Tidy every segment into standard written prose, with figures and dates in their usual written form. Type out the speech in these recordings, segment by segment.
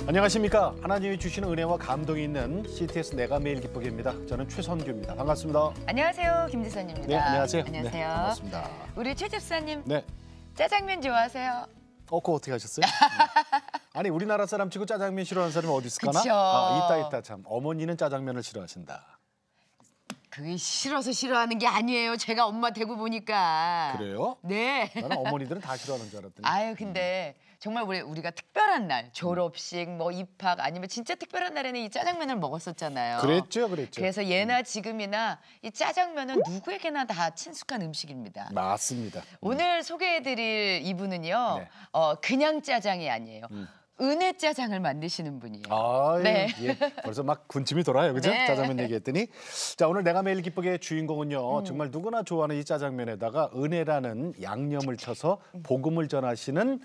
안녕하십니까. 하나님이 주시는 은혜와 감동이 있는 CTS 내가 매일 기쁘게입니다. 저는 최선규입니다. 반갑습니다. 안녕하세요. 김지선입니다. 네, 안녕하세요. 안녕하세요. 네, 반갑습니다. 우리 최 집사님, 네. 짜장면 좋아하세요? 그거 어떻게 하셨어요? 아니 우리나라 사람 치고 짜장면 싫어하는 사람이 어디 있을까나? 그쵸. 있다 참. 어머니는 짜장면을 싫어하신다. 그게 싫어서 싫어하는 게 아니에요. 제가 엄마 대구 보니까. 그래요? 네. 나는 어머니들은 다 싫어하는 줄 알았더니. 아유 근데 정말 우리가 특별한 날, 졸업식, 뭐 입학 아니면 진짜 특별한 날에는 이 짜장면을 먹었었잖아요. 그랬죠. 그래서 예나 지금이나 이 짜장면은 누구에게나 다 친숙한 음식입니다. 맞습니다. 오늘 소개해드릴 이분은요, 네. 그냥 짜장이 아니에요. 은혜 짜장을 만드시는 분이에요. 아, 네. 예. 벌써 막 군침이 돌아요, 그죠? 네. 짜장면 얘기했더니. 자, 오늘 내가 매일 기쁘게 주인공은요. 정말 누구나 좋아하는 이 짜장면에다가 은혜라는 양념을 쳐서 복음을 전하시는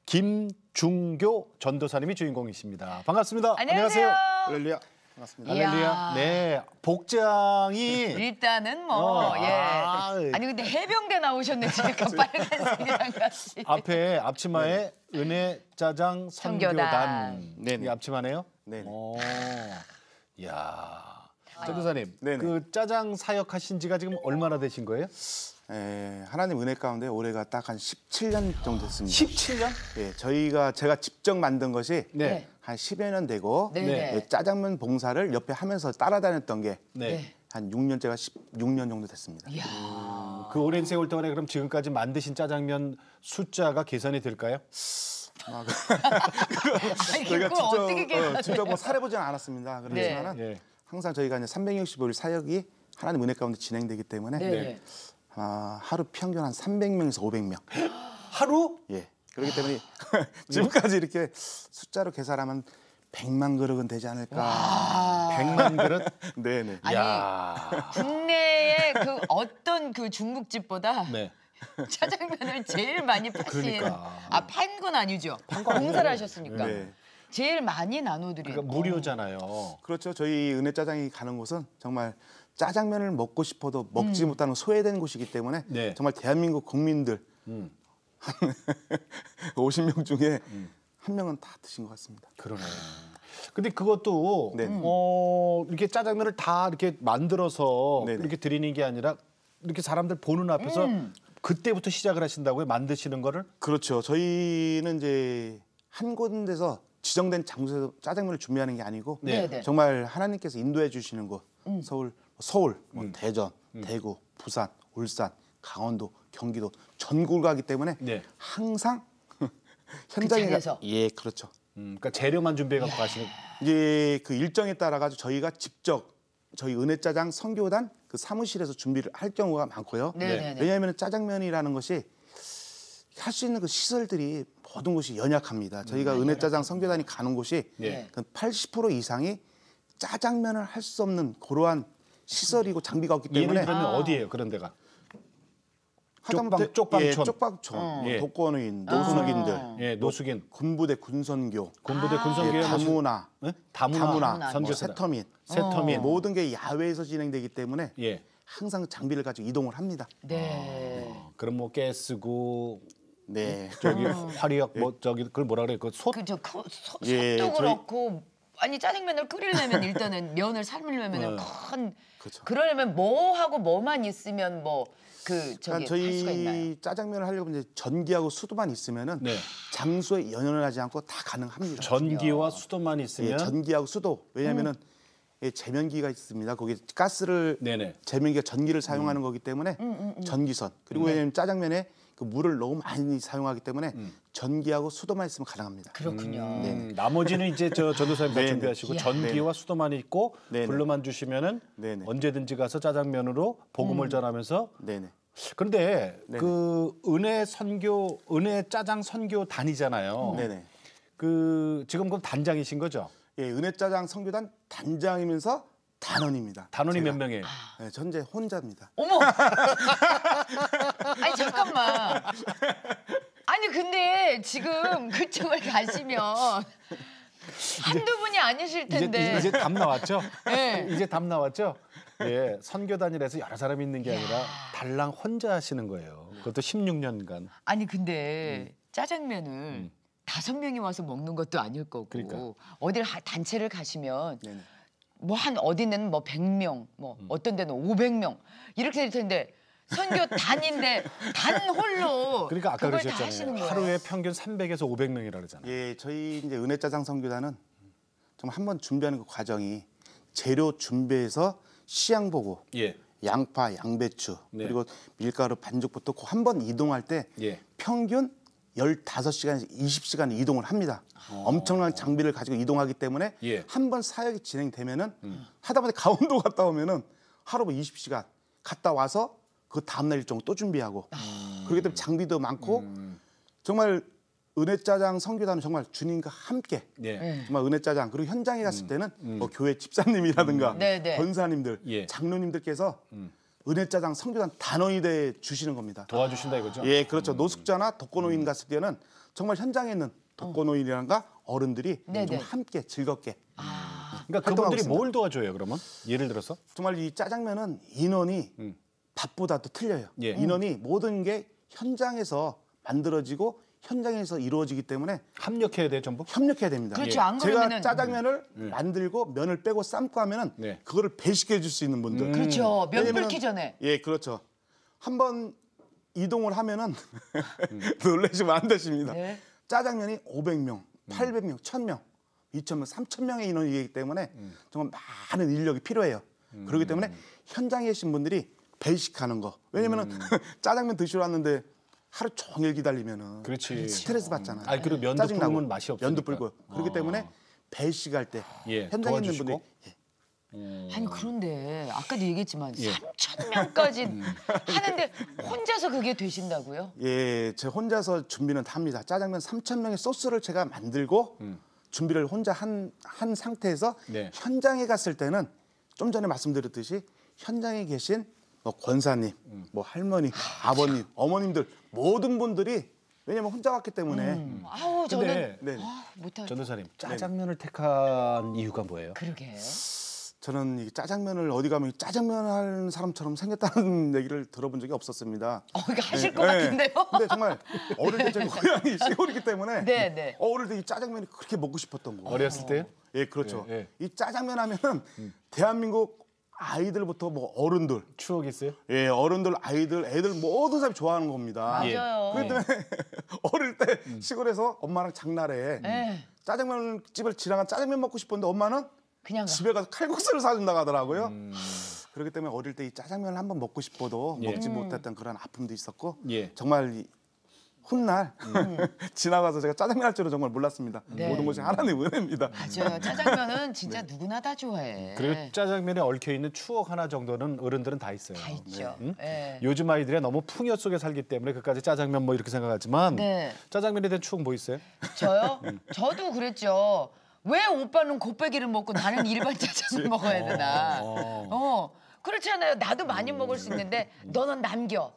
김중교 전도사님이 주인공이십니다. 반갑습니다. 안녕하세요. 할렐루야. 반갑습니다. 이야. 할렐루야. 네, 복장이 일단은 뭐 예. 아니 근데 해병대 나오셨네. 지금 빨간색이랑 같이. 앞에 앞치마에 은혜 짜장 선교단. 네네. 이 앞치마네요. 네네. 오, 이야. 전도사님, 네네. 그 짜장 사역하신 지가 지금 얼마나 되신 거예요? 하나님 은혜 가운데 올해가 딱 한 17년 정도 됐습니다. 17년? 예, 제가 직접 만든 것이 네. 한 10여 년 되고 네. 예, 짜장면 봉사를 옆에 하면서 따라다녔던 게 네. 한 6년째가 16년 정도 됐습니다. 이야. 그 오랜 세월 동안에 그럼 지금까지 만드신 짜장면 숫자가 계산이 될까요? 아니, 그걸 어떻게 계산해? 직접 뭐 살해보지는 않았습니다. 그렇지만은 네. 항상 저희가 이제 365일 사역이 하나님 은혜 가운데 진행되기 때문에 네. 하루 평균 한 300명에서 500명. 하루? 예. 그렇기 때문에 지금까지 이렇게 숫자로 계산하면 100만 그릇은 되지 않을까. 100만 그릇? 네네. 아니 야. 국내의 그 어떤 그 중국집보다 네. 짜장면을 제일 많이 파신 그러니까. 판 건 아니죠. 봉사를 하셨으니까 네. 제일 많이 나눠드린. 그러니까 무료잖아요. 그렇죠. 저희 은혜 짜장이 가는 곳은 정말 짜장면을 먹고 싶어도 먹지 못하는 소외된 곳이기 때문에 네. 정말 대한민국 국민들 한 50명 중에 한 명은 다 드신 것 같습니다. 그러네. 근데 그것도 네. 이렇게 짜장면을 다 이렇게 만들어서 네네. 이렇게 드리는 게 아니라 이렇게 사람들 보는 앞에서 그때부터 시작을 하신다고요? 만드시는 거를? 그렇죠. 저희는 이제 한 군데서 지정된 장소에서 짜장면을 준비하는 게 아니고 네. 네네. 정말 하나님께서 인도해 주시는 곳 서울, 뭐 대전, 대구, 부산, 울산, 강원도, 경기도 전국을 가기 때문에 네. 항상 현장에 자리에서? 예, 그렇죠. 그러니까 재료만 준비해 갖고 가시는. 이제 그 일정에 따라 가지고 저희가 직접 저희 은혜짜장 선교단 그 사무실에서 준비를 할 경우가 많고요. 네네네. 왜냐하면 짜장면이라는 것이 할 수 있는 그 시설들이 모든 곳이 연약합니다. 저희가 은혜짜장 선교단이 가는 곳이 네. 그 80% 이상이 짜장면을 할 수 없는 그러한 시설이고 장비가 없기 예를 때문에 들면 어디예요? 그런 데가? 하다못해 쪽방촌. 예, 쪽방촌, 예. 독거노인, 노숙인들, 예, 노숙인, 군부대 군선교, 군부대 군선교회 예, 다문화, 네? 다문화, 뭐 선교사다. 세터민, 세터민. 모든 게 야외에서 진행되기 때문에 예. 항상 장비를 가지고 이동을 합니다. 네. 그럼 뭐 가스고 네. 저기 화력 뭐 저기 그걸 뭐라 그래? 그 솥. 그저 예, 솥도 저희- 그렇고 아니 짜장면을 끓이려면 일단은 면을 삶으려면 큰 그렇죠. 그러려면 뭐 하고 뭐만 있으면 뭐 그 저기 그러니까 할 수가 있나요? 저희 짜장면을 하려면 이제 전기하고 수도만 있으면은 네. 장소에 연연하지 않고 다 가능합니다. 전기와 수도만 예, 있으면 전기하고 수도. 왜냐하면은 예, 제면기가 있습니다. 거기 가스를 네네. 제면기가 전기를 사용하는 거기 때문에 전기선. 그리고 왜냐하면 짜장면에 그 물을 너무 많이 사용하기 때문에 전기하고 수도만 있으면 가능합니다. 그렇군요. 나머지는 이제 저 전도사님 다 네네. 준비하시고 이야. 전기와 수도만 있고 네네. 불러만 주시면은 네네. 언제든지 가서 짜장면으로 복음을 전하면서. 네네. 그런데 네네. 그 은혜 짜장 선교 단이잖아요. 네네. 그 지금 그럼 단장이신 거죠? 예, 은혜짜장 선교단 단장이면서 단원입니다. 단원이 제가. 몇 명이에요? 네, 현재 혼자입니다. 어머. 아니 잠깐만. 아니 근데 지금 그쪽을 가시면 한두 분이 아니실 텐데. 이제 답 나왔죠? 네. 이제 답 나왔죠? 예, 선교단이라서 여러 사람이 있는 게 아니라 달랑 혼자 하시는 거예요. 그것도 16년간. 아니 근데 짜장면을 5명이 와서 먹는 것도 아닐 거고 그러니까. 어딜 단체를 가시면 네네. 뭐 한 어디는 뭐 100명, 뭐 어떤 데는 500명 이렇게 될 텐데 선교 단인데 단 홀로 그러니까 아까 그걸 다 하시는 그러셨잖아요. 거예요. 하루에 평균 300에서 500명이라 그러잖아요. 예, 저희 이제 은혜짜장 선교단은 정말 한번 준비하는 그 과정이 재료 준비해서 시향 보고 예. 양파, 양배추 네. 그리고 밀가루 반죽부터 한 번 이동할 때 예. 평균 15시간에서 20시간 이동을 합니다. 엄청난 장비를 가지고 이동하기 때문에 예. 한 번 사역이 진행되면은 하다 보니 강원도 갔다 오면은 하루 20시간 갔다 와서 그 다음날 일정을 또 준비하고 그렇기 때문에 장비도 많고 정말 은혜짜장 선교단은 정말 주님과 함께 예. 정말 은혜짜장 그리고 현장에 갔을 때는 뭐 교회 집사님이라든가 네, 네. 권사님들, 예. 장로님들께서 은혜짜장 선교단 단원이 돼 주시는 겁니다. 도와주신다 이거죠? 예, 그렇죠. 노숙자나 독거노인 갔을 때는 정말 현장에 있는 독거노인이란가 어른들이 네네. 좀 함께 즐겁게 그러니까 활동하고 그분들이 있습니다. 뭘 도와줘요 그러면? 예를 들어서? 정말 이 짜장면은 인원이 밥보다도 틀려요. 예. 인원이 모든 게 현장에서 만들어지고 현장에서 이루어지기 때문에 합력해야 돼 전부? 협력해야 됩니다. 그렇죠. 안 제가 그러면은- 짜장면을 만들고 면을 빼고 삶고 하면은 네. 그거를 배식해 줄 수 있는 분들. 그렇죠. 면 왜냐면은- 불기 전에. 예, 그렇죠. 한번 이동을 하면은 놀라시면 안 되십니다. 네. 짜장면이 500명, 800명, 1000명, 2000명, 3000명의 인원이기 때문에 정말 많은 인력이 필요해요. 그렇기 때문에 현장에 계신 분들이 배식하는 거. 왜냐면은 짜장면 드시러 왔는데 하루 종일 기다리면은 그렇지. 스트레스 받잖아요. 아니, 그리고 면도 짜증나고, 불면 맛이 없으니까. 면도 불고. 그렇기 때문에 배식할 때 예, 현장에 있는 도와주시고. 분들이 아니 그런데 아까도 얘기했지만 예. 3,000명까지 하는데 혼자서 그게 되신다고요? 예, 제 혼자서 준비는 다 합니다. 짜장면 3,000명의 소스를 제가 만들고 준비를 혼자 한 상태에서 네. 현장에 갔을 때는 좀 전에 말씀드렸듯이 현장에 계신 뭐 권사님, 뭐 할머니, 아버님, 어머님들 모든 분들이 왜냐면 혼자 갔기 때문에 아우 근데- 저는 네. 못할. 전도사님 짜장면을 택한 이유가 뭐예요? 그러게. 저는 이 짜장면을 어디 가면 짜장면 하는 사람처럼 생겼다는 얘기를 들어본 적이 없었습니다. 이거 하실 것 네. 같은데요? 근데 정말 어릴 때 제가 고향이 시골이기 때문에 네, 네. 어릴 때 이 짜장면이 그렇게 먹고 싶었던 거예요. 어렸을 때요? 예, 그렇죠. 예, 예. 이 짜장면 하면은 대한민국 아이들부터 뭐 어른들, 추억 있어요? 예, 어른들, 아이들, 애들 모든 사람이 좋아하는 겁니다. 예. 맞아요. 그렇기 때문에 어릴 때 시골에서 엄마랑 장날에 네. 짜장면 집을 지나간 짜장면 먹고 싶었는데 엄마는 그냥 집에 가서 칼국수를 사준다고 하더라고요. 그렇기 때문에 어릴 때 이 짜장면을 한번 먹고 싶어도 예. 먹지 못했던 그런 아픔도 있었고 예. 정말 이 훗날 지나가서 제가 짜장면 할 줄은 정말 몰랐습니다. 네. 모든 것이 하나님의 은혜입니다. 맞아요. 짜장면은 진짜 누구나 다 좋아해. 그리고 짜장면에 얽혀 있는 추억 하나 정도는 어른들은 다 있어요. 다 있죠. 네. 요즘 아이들이 너무 풍요 속에 살기 때문에 그까지 짜장면 뭐 이렇게 생각하지만 네. 짜장면에 대한 추억 뭐 있어요? 저요? 저도 그랬죠. 왜 오빠는 곱빼기를 먹고 나는 일반 짜장을 먹어야 되나? 그렇잖아요. 나도 많이 먹을 수 있는데 너는 남겨.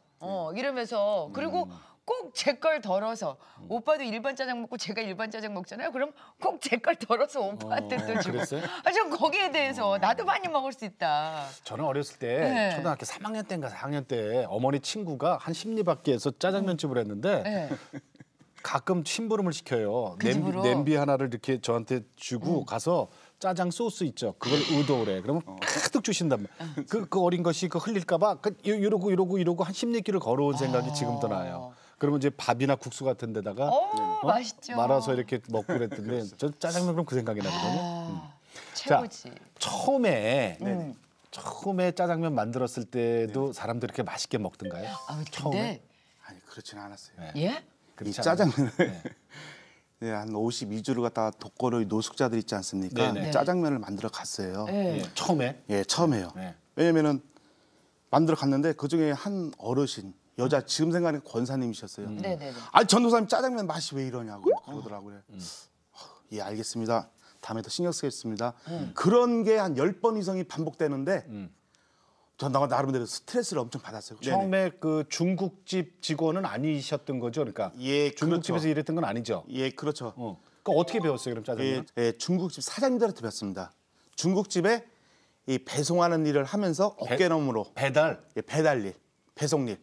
이러면서 그리고 꼭 제 걸 덜어서 오빠도 일반 짜장 먹고 제가 일반 짜장 먹잖아요. 그럼 꼭 제 걸 덜어서 오빠한테 또 주고. 그랬어요? 전 거기에 대해서 나도 많이 먹을 수 있다. 저는 어렸을 때 네. 초등학교 3학년 때인가 4학년 때 어머니 친구가 한 심리밖에서 짜장면집을 했는데 네. 가끔 심부름을 시켜요. 그 집으로? 냄비 하나를 이렇게 저한테 주고 가서 짜장 소스 있죠. 그걸 의도래. 그러면 가득 주신단 말이에요. 그 어린 것이 그 흘릴까봐 이러고 한 10리길을 걸어온 생각이 지금도 나요. 그러면 이제 밥이나 국수 같은 데다가 맛있죠. 말아서 이렇게 먹고 그랬는데 저 짜장면 그럼 그 생각이 나거든요. 최고지. 처음에 짜장면 만들었을 때도 사람들이 이렇게 맛있게 먹던가요? 근데 아니 그렇지는 않았어요. 예? 이 그렇지 짜장면을 네, 한 52주를 갖다가 독거노인 노숙자들 있지 않습니까? 네네. 짜장면을 만들어 갔어요. 네. 예, 처음에 예, 처음에요. 네. 왜냐면은 만들어 갔는데 그 중에 한 어르신 여자 지금 생각하니까 권사님이셨어요. 네네네. 아니 전도사님 짜장면 맛이 왜 이러냐고 그러더라고요. 예, 알겠습니다. 다음에 더 신경 쓰겠습니다. 그런 게 한 10번 이상이 반복되는데 전 나름대로 스트레스를 엄청 받았어요. 처음에 그 중국집 직원은 아니셨던 거죠, 그러니까 예, 중국집에서 그렇죠. 일했던 건 아니죠. 예, 그렇죠. 그러니까 어떻게 배웠어요, 그럼 짜장면? 예, 중국집 사장님들한테 배웠습니다. 중국집에 이 배송하는 일을 하면서 어깨너머로 배달. 예, 배달 배송일.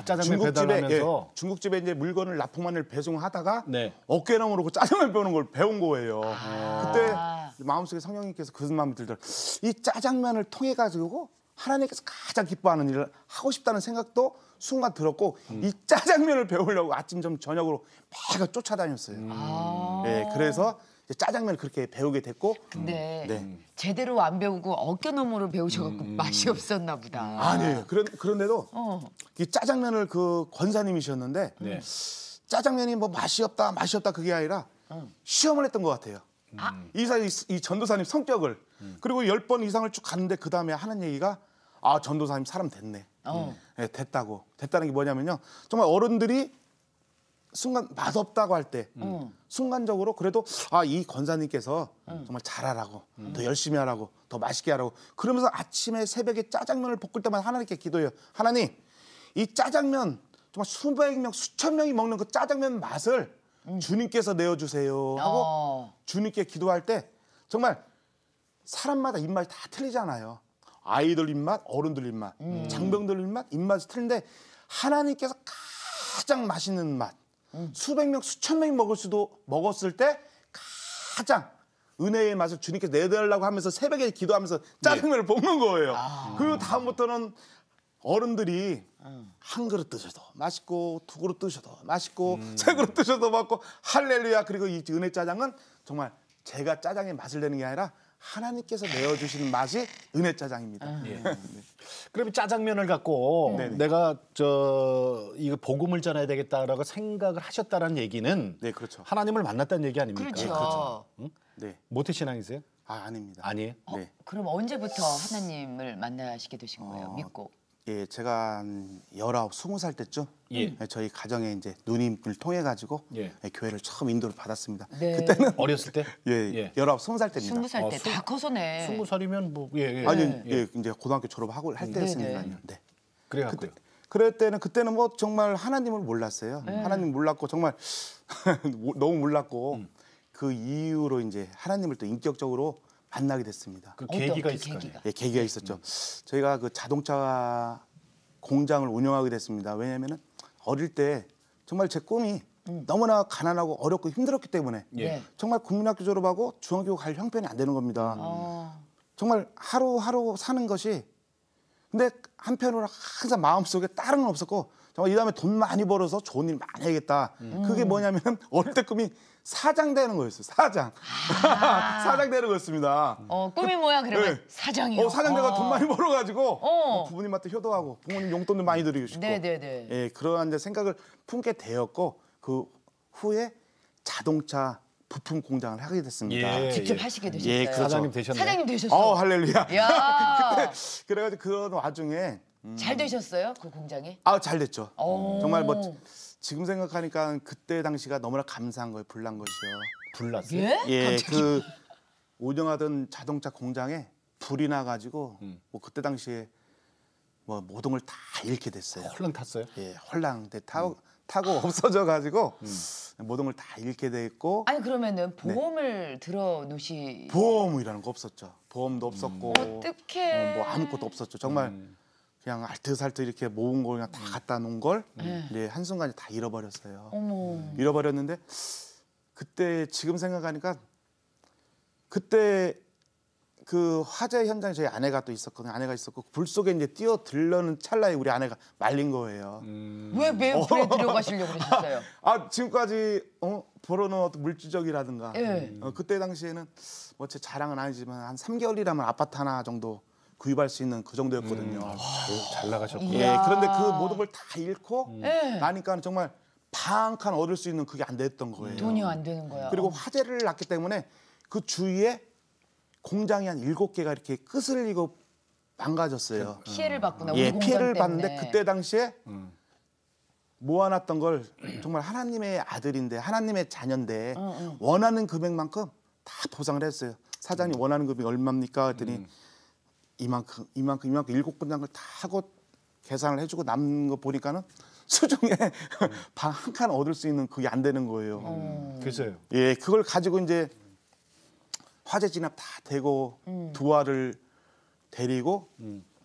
짜장면 배달하면서. 중국집에 이제 물건을 납품만을 배송하다가 네. 어깨나 모르고 짜장면 배우는 걸 배운 거예요. 그때 마음속에 성령님께서 그 마음이 들더라고요. 이 짜장면을 통해 가지고 하나님께서 가장 기뻐하는 일을 하고 싶다는 생각도 순간 들었고 이 짜장면을 배우려고 아침, 점심, 저녁으로 매일 쫓아다녔어요. 네, 그래서 이제 짜장면을 그렇게 배우게 됐고. 근데 네. 제대로 안 배우고 어깨 너머로 배우셔갖고 맛이 없었나 보다. 아니에요. 그런데도 이 짜장면을 그 권사님이셨는데 네. 짜장면이 뭐 맛이 없다 그게 아니라 시험을 했던 것 같아요. 이 전도사님 성격을 그리고 10번 이상을 쭉 갔는데 그 다음에 하는 얘기가 전도사님 사람 됐네. 네, 됐다는 게 뭐냐면요. 정말 어른들이 순간 맛없다고 할 때 순간적으로 그래도 이 권사님께서 정말 잘하라고 더 열심히 하라고 더 맛있게 하라고 그러면서 아침에 새벽에 짜장면을 볶을 때마다 하나님께 기도해요. 하나님 이 짜장면 정말 수백 명 수천 명이 먹는 그 짜장면 맛을 주님께서 내어주세요 하고 주님께 기도할 때 정말 사람마다 입맛이 다 틀리잖아요. 아이들 입맛, 어른들 입맛, 장병들 입맛이 틀린데 하나님께서 가장 맛있는 맛 수백 명, 수천 명이 먹었을 때 가장 은혜의 맛을 주님께 내달라고 하면서 새벽에 기도하면서 짜장면을 볶는 거예요. 그리고 다음부터는 어른들이 한 그릇 드셔도 맛있고 두 그릇 드셔도 맛있고 세 그릇 드셔도 맛있고 할렐루야. 그리고 이 은혜 짜장은 정말 제가 짜장의 맛을 내는 게 아니라 하나님께서 내어주시는 맛이 은혜 짜장입니다. 그러면 짜장면을 갖고 내가 이거 복음을 전해야 되겠다라고 생각을 하셨다는 얘기는 네, 그렇죠. 하나님을 만났다는 얘기 아닙니까? 그렇죠. 네. 모태신앙이세요? 아닙니다. 아니에요? 네. 그럼 언제부터 하나님을 만나시게 되신 거예요? 믿고. 예, 제가 한 19, 20살 때쯤 예. 저희 가정에 이제 누님을 통해 가지고 예. 교회를 처음 인도를 받았습니다. 네. 그때는 어렸을 때? 예, 19, 20살 때입니다. 20살 때 다 커서네. 20살이면 뭐 아니, 이제 고등학교 졸업하고 할 때였으니까요. 네. 그래갖고요. 그때는 뭐 정말 하나님을 몰랐어요. 하나님 몰랐고 정말 너무 몰랐고 그 이후로 이제 하나님을 또 인격적으로 만나게 됐습니다. 그 계기가 어떤 있을 거 아니에요? 계기가? 예, 계기가 있었죠. 저희가 그 자동차 공장을 운영하게 됐습니다. 왜냐하면은 어릴 때 정말 제 꿈이 너무나 가난하고 어렵고 힘들었기 때문에 예. 정말 국민학교 졸업하고 중학교 갈 형편이 안 되는 겁니다. 정말 하루하루 사는 것이 근데 한편으로 항상 마음속에 다른 건 없었고 정말 이 다음에 돈 많이 벌어서 좋은 일 많이 해야겠다. 그게 뭐냐면 어릴 때 꿈이 사장 되는 거였어요. 사장. 사장 되는 거였습니다. 꿈이 뭐야? 그러면 네. 사장이요. 사장 내가 돈 많이 벌어가지고 어. 부모님한테 효도하고 부모님 용돈도 많이 드리고 싶고 네네네. 예, 그러한 이제 생각을 품게 되었고 그 후에 자동차 부품 공장을 하게 됐습니다. 예. 직접 하시게 되셨어요. 예, 그렇죠. 사장님 되셨네요. 사장님 되셨어요. 할렐루야. 야, 그래가지고 그런 와중에 잘 되셨어요? 그 공장이? 잘 됐죠. 오. 정말 뭐 지금 생각하니까 그때 당시가 너무나 감사한 거예요. 불난 것이요. 불났어요? 예? 예, 갑자기? 그 운영하던 자동차 공장에 불이 나가지고 뭐 그때 당시에 뭐 모든 걸 다 잃게 됐어요. 홀랑 탔어요? 예, 홀랑 타고 없어져가지고 모든 걸 다 잃게 됐고 아니 그러면은 보험을 들어 놓으시. 보험이라는 거 없었죠. 보험도 없었고 어떡해. 뭐 아무것도 없었죠. 정말 그냥 알뜰살뜰 이렇게 모은 걸 그냥 다 갖다 놓은 걸 이제 한순간에 다 잃어버렸어요. 어머. 잃어버렸는데 그때 지금 생각하니까 그때 그 화재 현장에 저희 아내가 또 있었거든요. 아내가 있었고 불 속에 이제 뛰어들려는 찰나에 우리 아내가 말린 거예요. 왜 불에 들어가시려고 그러셨어요? 지금까지 벌어놓은 어떤 물질적이라든가 예. 그때 당시에는 뭐 제 자랑은 아니지만 한 3개월이라면 아파트 하나 정도 구입할 수 있는 그 정도였거든요. 잘 나가셨고. 예, 그런데 그 모든 걸 다 잃고 예. 나니까 정말 방 한 칸 얻을 수 있는 그게 안 됐던 거예요. 돈이 안 되는 거야. 그리고 화재를 났기 때문에 그 주위에 공장이 한 7개가 이렇게 끄슬리고 망가졌어요. 피해를 받구나. 예, 우리 피해를 공장 때문에. 받는데 그때 당시에 모아놨던 걸 정말 하나님의 아들인데 하나님의 자녀인데 원하는 금액만큼 다 보상을 했어요. 사장님 원하는 금액이 얼마입니까? 했더니 이만큼 7군장을 다 하고 계산을 해주고 남는 거 보니까는 수중에 방 한 칸 얻을 수 있는 그게 안 되는 거예요. 글쎄요. 예, 그걸 가지고 이제 화재 진압 다 되고 두 알을 데리고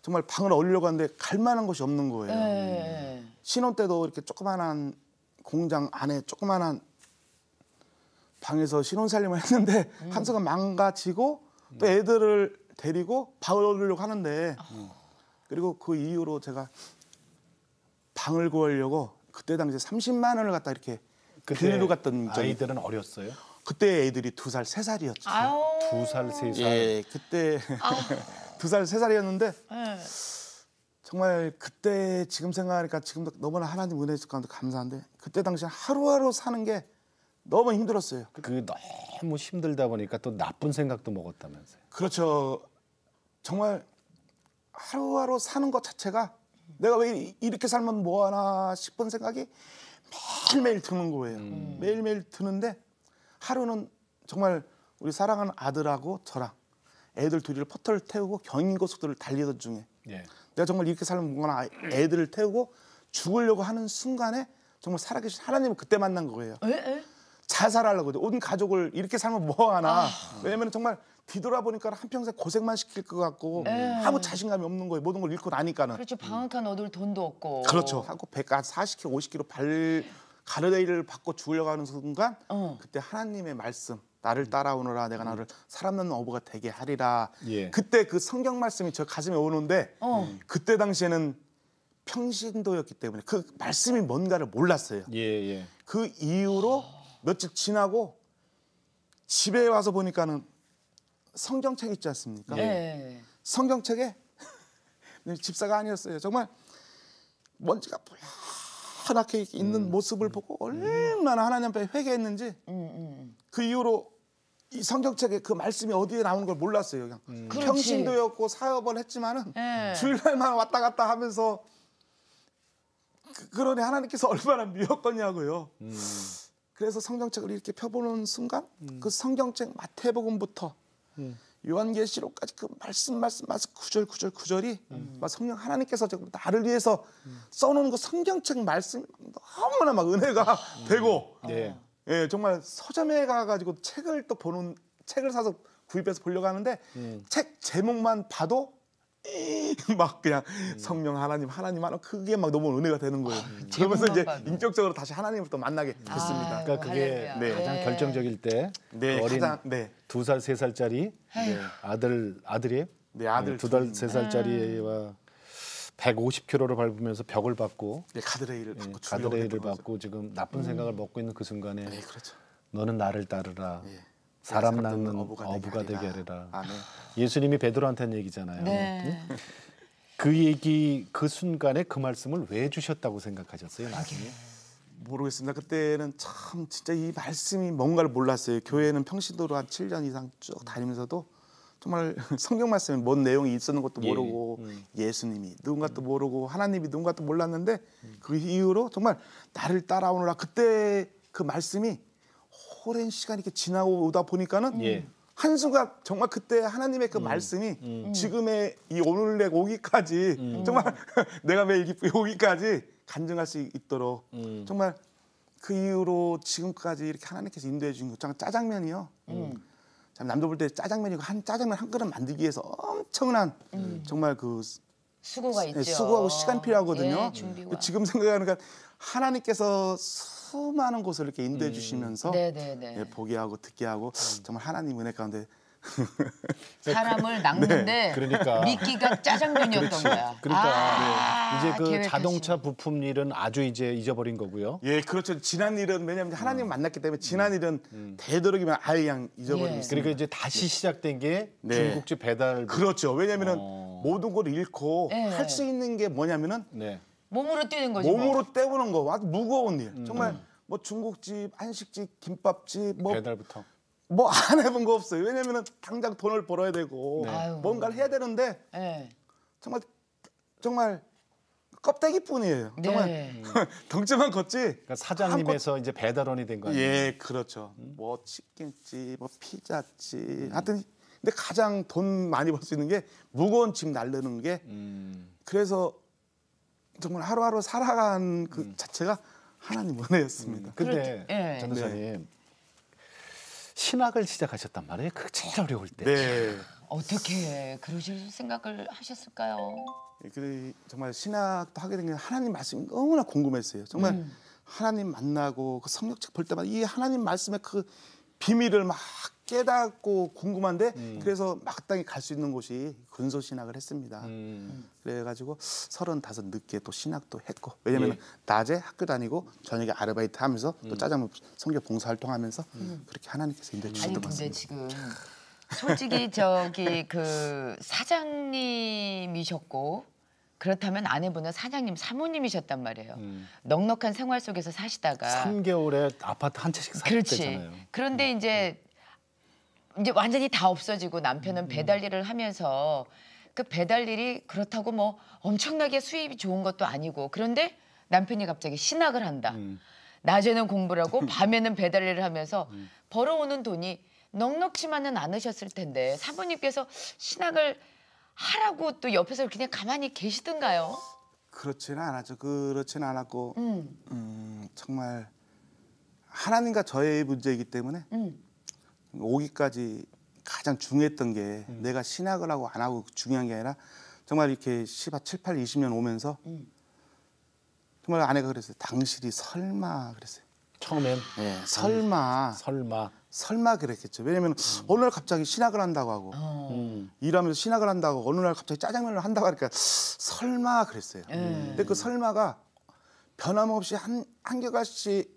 정말 방을 얻으려고 하는데 갈 만한 곳이 없는 거예요. 예. 신혼 때도 이렇게 조그만한 공장 안에 조그만한 방에서 신혼살림을 했는데 한 순간 망가지고 또 애들을 데리고 방을 얻으려고 하는데 그리고 그 이후로 제가 방을 구하려고 그때 당시에 30만 원을 갖다 이렇게 빌리러 갔던 적이 아이들은 어렸어요? 그때 애들이 2살, 3살이었죠. 아유. 2살, 3살. 예, 그때 2살, 3살이었는데 예. 정말 그때 지금 생각하니까 지금도 너무나 하나님 은혜 있을 가운데 감사한데 그때 당시 하루하루 사는 게 너무 힘들었어요. 그 너무 힘들다 보니까 또 나쁜 생각도 먹었다면서요. 그렇죠. 정말 하루하루 사는 것 자체가 내가 왜 이렇게 살면 뭐하나 싶은 생각이 매일매일 드는 거예요. 매일매일 드는데 하루는 정말 우리 사랑하는 아들하고 저랑 애들 둘이를 포털을 태우고 경인고속도로를 달리던 중에 예. 내가 정말 이렇게 살면 뭐하나 애들을 태우고 죽으려고 하는 순간에 정말 살아계신 하나님을 그때 만난 거예요. 예? 자살하려고 온 가족을 이렇게 살면 뭐하나. 왜냐면 정말 뒤돌아보니까 한평생 고생만 시킬 것 같고 아무 자신감이 없는 거예요. 모든 걸 잃고 나니까는. 그렇죠. 방학한 얻을 돈도 없고. 그렇죠. 하고 40kg, 50kg 가르데이를 받고 죽으려고 하는 순간 그때 하나님의 말씀 나를 따라오너라 내가 너를 사람 낳는 어부가 되게 하리라. 예. 그때 그 성경 말씀이 저 가슴에 오는데 그때 당시에는 평신도였기 때문에 그 말씀이 뭔가를 몰랐어요. 예, 예. 그 이후로 며칠 지나고 집에 와서 보니까는 성경책 있지 않습니까? 예. 성경책에 집사가 아니었어요. 정말 먼지가 뿌옇게 있는 모습을 보고 얼마나 하나님 앞에 회개했는지 그 이후로 이 성경책에 그 말씀이 어디에 나오는 걸 몰랐어요. 그냥 그렇지. 평신도였고 사역을 했지만은 예. 주일날만 왔다 갔다 하면서 그러니 하나님께서 얼마나 미웠겠냐고요. 그래서 성경책을 이렇게 펴보는 순간 그 성경책 마태복음부터 요한계시록까지 그 말씀 구절이 막 성령 하나님께서 나를 위해서 써놓은 그 성경책 말씀이 너무나 막 은혜가 되고 네. 예, 정말 서점에 가가지고 책을 또 보는 책을 사서 구입해서 보려고 하는데 책 제목만 봐도 막 그냥 성령 하나님 그게 막 너무 은혜가 되는 거예요. 그러면서 이제 봐도. 인격적으로 다시 하나님을 또 만나게 됐습니다. 아유, 그러니까 그게 할렐루야. 네. 가장 네. 결정적일 때 네, 어린 가장 네. 2살, 3살짜리 아들이 네, 아들 2살, 3살짜리와 150km를 밟으면서 벽을 받고 네, 가드레일을 받고 가드레일을 받고 지금 나쁜 생각을 먹고 있는 그 순간에 네, 그렇죠. 너는 나를 따르라. 예. 사람 사람 낳는 낳는 어부가 되게 하리라. 아멘. 예수님이 베드로한테 한 얘기잖아요. 네. 그 얘기 그 순간에 그 말씀을 왜 주셨다고 생각하셨어요? 나중에? 모르겠습니다. 그때는 참 진짜 이 말씀이 뭔가를 몰랐어요. 교회는 평신도로 한 7년 이상 쭉 다니면서도 정말 성경 말씀에 뭔 내용이 있었는 것도 예. 모르고 예수님이 누군가도 모르고 하나님이 누군가도 몰랐는데 그 이후로 정말 나를 따라오느라 그때 그 말씀이 오랜 시간이 이렇게 지나고 오다 보니까는 예. 한순간 정말 그때 하나님의 그 말씀이 지금의 이 오늘의 오기까지 정말 내가 매일 기쁘게 오기까지 간증할 수 있도록 정말 그 이후로 지금까지 이렇게 하나님께서 인도해 주신 것 짜장면이요. 참 남들 볼 때 짜장면이고 짜장면 한 그릇 만들기 위해서 엄청난 정말 그 수고가 있죠. 수고하고 시간 필요하거든요. 예, 준비와. 지금 생각하니까 하나님께서 수많은 곳을 이렇게 인도해 주시면서 네네네. 예, 보게 하고 듣게 하고 정말 하나님 은혜 가운데 사람을 낚는데 그러니까. 미끼가 짜장면이었던 거야. 그러니까 이제 그 계획하시네. 자동차 부품 일은 아주 이제 잊어버린 거고요. 예 그렇죠. 지난 일은 왜냐하면 하나님 만났기 때문에 지난 일은 되도록이면 아예 그냥 잊어버리고 예. 있습니다. 그러니까 이제 다시 시작된 게 네. 중국집 배달. 그렇죠. 왜냐하면은 모든 걸 잃고 예. 할 수 있는 게 뭐냐면은 네. 몸으로 뛰는 거지. 뭐. 몸으로 때우는 거 아주 무거운 일. 정말 뭐 중국집, 한식집, 김밥집 뭐 배달부터. 뭐 안 해본 거 없어요. 왜냐면은 당장 돈을 벌어야 되고 아유. 뭔가를 해야 되는데 예. 정말 껍데기뿐이에요. 네. 정말 덩치만 컸지. 그러니까 사장님에서 이제 배달원이 된 거 아니에요? 예, 그렇죠. 뭐 치킨집, 뭐 피자집, 하여튼 근데 가장 돈 많이 벌 수 있는 게 무거운 짐 나르는 게 그래서 정말 하루하루 살아간 그 자체가 하나님 은혜였습니다. 근데 예. 전도사님 신학을 시작하셨단 말이에요. 그 제일 어려울 때. 네. 어떻게 그러실 생각을 하셨을까요? 그래 정말 신학도 하게 된 게 하나님 말씀이 너무나 궁금했어요. 정말 하나님 만나고 그 성경책 볼 때마다 이 하나님 말씀의 그 비밀을 막 깨닫고 궁금한데 그래서 마땅히 갈 수 있는 곳이 근소 신학을 했습니다. 그래가지고 35 늦게 또 신학도 했고 왜냐면 낮에 학교 다니고 저녁에 아르바이트 하면서 또 짜장면 성교 봉사활동하면서 그렇게 하나님께서 인도해 아니 주셨던 것 근데 같습니다. 지금 솔직히 저기 그 사장님이셨고 그렇다면 아내분은 사장님 사모님이셨단 말이에요. 넉넉한 생활 속에서 사시다가 3개월에 아파트 한 채씩 그렇지. 샀대잖아요. 그런데 이제 완전히 다 없어지고 남편은 배달 일을 하면서 그 배달 일이 그렇다고 뭐 엄청나게 수입이 좋은 것도 아니고 그런데 남편이 갑자기 신학을 한다. 낮에는 공부를 하고 밤에는 배달 일을 하면서 벌어오는 돈이 넉넉지만은 않으셨을 텐데 사모님께서 신학을 하라고 또 옆에서 그냥 가만히 계시던가요? 그렇지는 않았죠. 그렇지는 않았고 정말 하나님과 저의 문제이기 때문에 오기까지 가장 중요했던 게 내가 신학을 하고 안 하고 중요한 게 아니라 정말 이렇게 7, 8, 20년 오면서 정말 아내가 그랬어요. 당신이 설마 그랬어요. 처음엔 예, 설마 그랬겠죠. 왜냐면 어느 날 갑자기 신학을 한다고 하고 일하면서 신학을 한다고 어느 날 갑자기 짜장면을 한다고 하니까 설마 그랬어요. 근데 그 설마가 변함없이 한결같이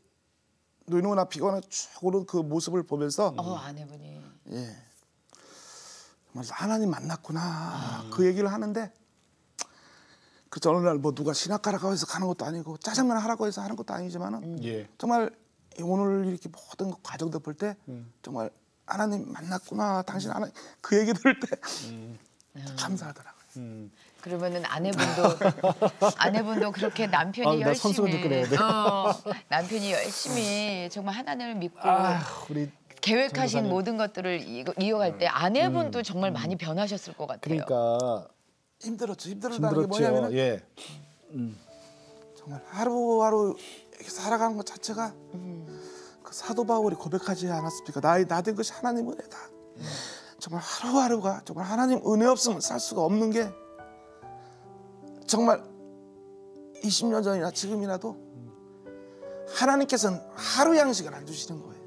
눈이나 비거나 쭉 오른 그 모습을 보면서 아내분이 예, 정말 하나님 만났구나 그 얘기를 하는데 그래서 어느 날 뭐 누가 신학가라고 해서 가는 것도 아니고 짜장면 하라고 해서 하는 것도 아니지만은 예. 정말 오늘 이렇게 모든 과정들 볼 때 정말 하나님 만났구나 당신 하나님 그 얘기 들을 때 감사하더라고요. 그러면은 아내분도 그렇게 남편이 나 손수건 열심히 좀 꺼내야 돼. 남편이 열심히 정말 하나님을 믿고 우리 계획하신 전도사님. 모든 것들을 이어갈 때 아내분도 정말 많이 변하셨을 것 같아요. 그러니까 힘들었다는 게 힘들었죠. 뭐냐면은 예. 정말 하루하루 이렇게 살아가는 것 자체가 그 사도 바울이 고백하지 않았습니까? 나 된 것이 하나님 은혜다. 정말 하루하루가 정말 하나님 은혜 없으면 살 수가 없는 게 정말 20년 전이나 지금이라도 하나님께서는 하루 양식을 안 주시는 거예요.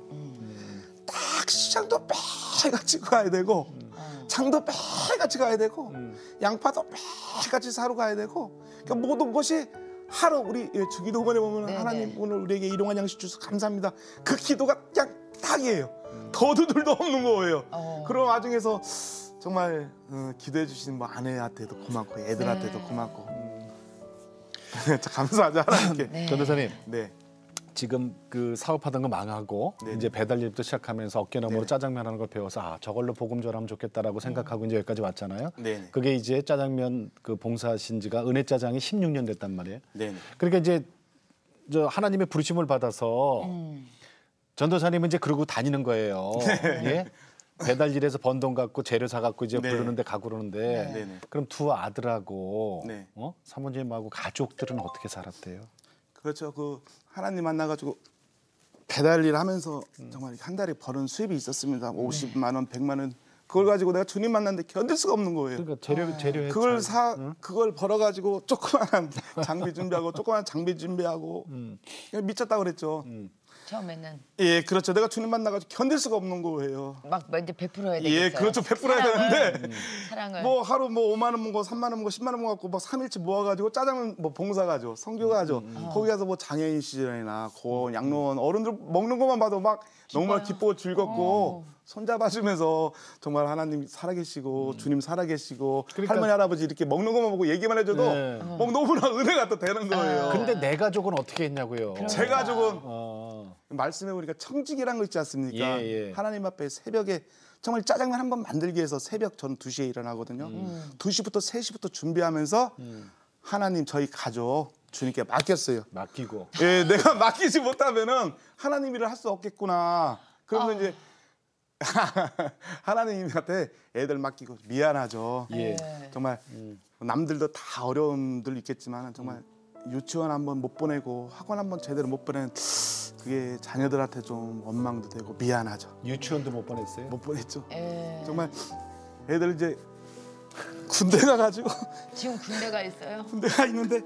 딱 시장도 매일같이 가야 되고 장도 매일같이 가야 되고 양파도 매일같이 사러 가야 되고 그러니까 모든 것이 하루 우리 주기도문에 보면 네네. 하나님 오늘 우리에게 일용할 양식 주셔서 감사합니다. 그 기도가 그냥 딱이에요. 더도둘도 없는 거예요. 그런 와중에서 정말 기도해 주시는 뭐 아내한테도 고맙고 애들한테도 고맙고 진짜 감사하죠 하나님께. 전도사님 네. 지금 그 사업하던 거 망하고 네네. 이제 배달 일부터 시작하면서 어깨너머로 네네. 짜장면 하는 걸 배워서 저걸로 복음 전하면 좋겠다라고 생각하고 이제 여기까지 왔잖아요. 네네. 그게 이제 짜장면 그 봉사하신 지가 은혜 짜장이 16년 됐단 말이에요. 네네. 그러니까 이제 저 하나님의 부르심을 받아서 전도사님은 이제 그러고 다니는 거예요. 예? 배달 일에서 번 돈 갖고 재료 사 갖고 이제 네. 부르는데 가고 그러는데 네네. 그럼 두 아들하고 네. 사모님하고 가족들은 어떻게 살았대요? 그렇죠. 그 하나님 만나가지고 배달 일 하면서 정말 한 달에 버는 수입이 있었습니다. 50만 원, 100만 원. 그걸 가지고 내가 주님 만났는데 견딜 수가 없는 거예요. 그러니까 재료 그걸 그걸 벌어가지고 조그만한 장비 준비하고 그냥 미쳤다 그랬죠. 처음에는 예, 그렇죠. 내가 주님 만나가지고 견딜 수가 없는 거예요. 막 이제 베풀어야 되겠어요. 예, 그렇죠. 베풀어야 되는데 사랑을 뭐 하루 뭐 5만 원 모고 3만 원 모고 10만 원 모아갖고 막 3일치 모아가지고 짜장면 뭐 봉사 가죠, 성교 가죠. 거기 가서 뭐 장애인 시절이나 고원, 양로원 어른들 먹는 것만 봐도 막 너무나 기쁘고 즐겁고 손잡아주면서 정말 하나님 살아계시고 주님 살아계시고 그러니까- 할머니 할아버지 이렇게 먹는 것만 보고 얘기만 해줘도 네. 뭐 너무나 은혜가 또 되는 거예요. 근데 내 가족은 어떻게 했냐고요? 제 가족은 어. 말씀해 보니까 청직이란 거 있지 않습니까? 예, 예. 하나님 앞에 새벽에 정말 짜장면 한 번 만들기 위해서 새벽 저는 2시에 일어나거든요. 2시부터 3시부터 준비하면서 하나님 저희 가족 주님께 맡겼어요. 맡기고. 예, 내가 맡기지 못하면은 하나님 일을 할 수 없겠구나. 그러면 이제 하나님한테 애들 맡기고 미안하죠. 예. 정말 남들도 다 어려움들 있겠지만 정말 유치원 한번 못 보내고 학원 한번 제대로 못 보낸 그게 자녀들한테 좀 원망도 되고 미안하죠. 유치원도 못 보냈어요? 못 보냈죠. 예. 정말 애들 이제 군대 가가지고 지금 군대가 있어요? 군대가 있는데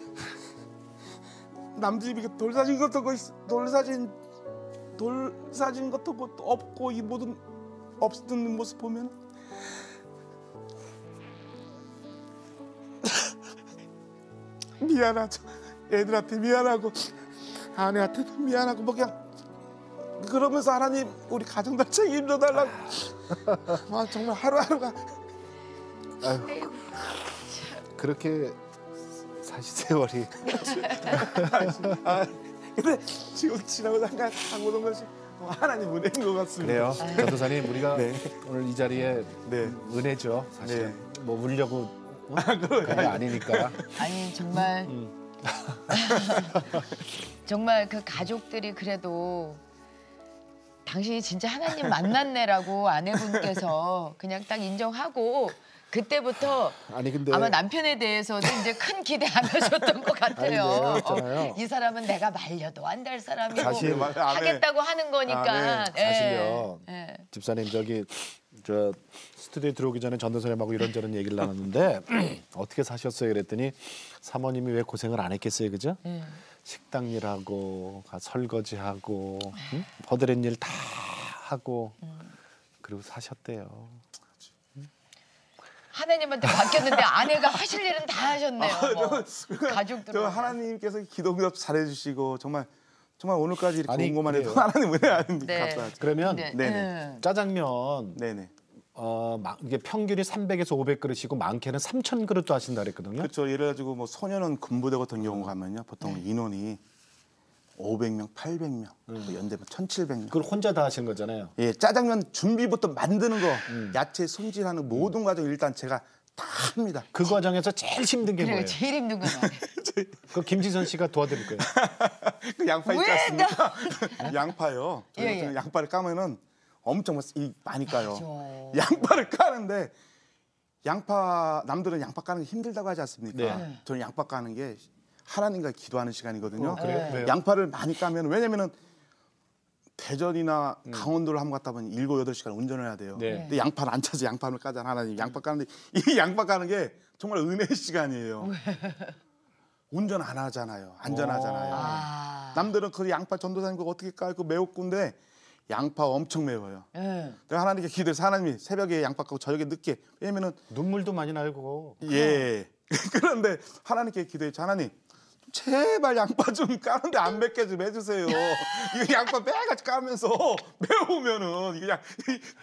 남집이 돌사진 것도 돌사진 것도 없고 이 모든 없는 모습 보면 미안하죠. 애들한테 미안하고 아내한테도 미안하고 뭐 그냥 그러면서 하나님 우리 가정들 책임져 달라고 아, 정말 하루하루가 그렇게 사실 세월이 아, 근데 지금 지나고 나니까 모든 것이 하나님 은혜인 것 같습니다. 그래요. 전도사님 우리가 네. 오늘 이 자리에 네. 은혜죠. 사실 네. 뭐 울려고 그런 게 아니니까. 아니 정말 정말 그 가족들이 그래도 당신이 진짜 하나님 만났네라고 아내분께서 그냥 딱 인정하고 그때부터 아니 근데 아마 남편에 대해서도 이제 큰 기대 안 하셨던 것 같아요. 아니, 있잖아요. 이 사람은 내가 말려도 안 될 사람이고 사실 하겠다고 하는 거니까. 아, 예. 사실요. 예. 집사님 저기 저 스튜디오에 들어오기 전에 전도사님하고 이런저런 얘기를 나눴는데 어떻게 사셨어요? 그랬더니 사모님이 왜 고생을 안 했겠어요, 그죠? 식당 일하고 설거지하고 버드렛 일 다 하고 그리고 사셨대요. 하나님한테 맡겼는데 아내가 하실 일은 다 하셨네요. 뭐. 가족들. 저 하나님께서 기도응답 잘해주시고 정말 오늘까지 이렇게 아니, 온 것만 해도 그래요. 하나님 은혜 아닙니까? 네. 감사하죠. 그러면 네. 네네. 짜장면 네네. 이게 평균이 300에서 500그릇이고 많게는 3,000그릇도 하신다 그랬거든요. 그렇죠. 예를 가지고 뭐 소년원 군부대 같은 경우 가면요, 보통 인원이 500명, 800명, 연대면 1,700명. 그걸 혼자 다 하신 거잖아요. 예, 짜장면 준비부터 만드는 거, 야채 손질하는 모든 과정 일단 제가 다 합니다. 그 과정에서 제일 힘든 게 그래요. 뭐예요? 제일 힘든 건 그 김지선 씨가 도와드릴 거예요. 그 양파 있지 왜 않습니까? 양파요. 예, 예. 저희가 양파를 까면은 엄청 많이 까요. 맞아. 양파를 까는데 남들은 양파 까는 게 힘들다고 하지 않습니까? 네. 저는 양파 까는 게 하나님과 기도하는 시간이거든요. 그래요? 네. 왜요? 양파를 많이 까면 왜냐면은 대전이나 강원도를 한번 갔다 보면 7, 8시간 운전을 해야 돼요. 네. 근데 양파를 안 찾아서 양파를 까잖아. 하나님 양파 까는데 이 양파 까는 게 정말 은혜의 시간이에요. 운전 안 하잖아요. 안전하잖아요. 아. 남들은 그 양파 전도사님 그거 어떻게 까고 매웠군데 양파 엄청 매워요. 예. 내가 하나님께 기도해서 하나님이 새벽에 양파 까고 저녁에 늦게 왜냐면은 눈물도 많이 나고. 예 그런데 하나님께 기도했죠. 하나님 제발 양파 좀 까는데 안 맵게 좀 해주세요. 이거 양파 매같이 까면서 매우면은 이게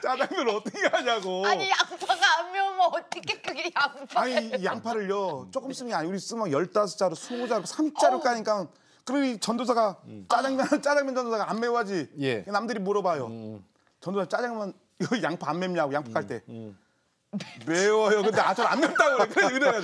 짜장면 어떻게 하냐고. 아니 양파가 안 매우면 어떻게 그게 양파? 아니 이 양파를요 조금 쓰는 게 아니고 우리 쓰면 15자루, 20자루, 30자루 까니까 그러니 전도사가 짜장면 전도사가 안 매워하지. 예. 남들이 물어봐요. 전도사 짜장면 이거 양파 안 맵냐고 양파 깔 때. 매워요. 근데 저는 안 맵다고 그래. 그래.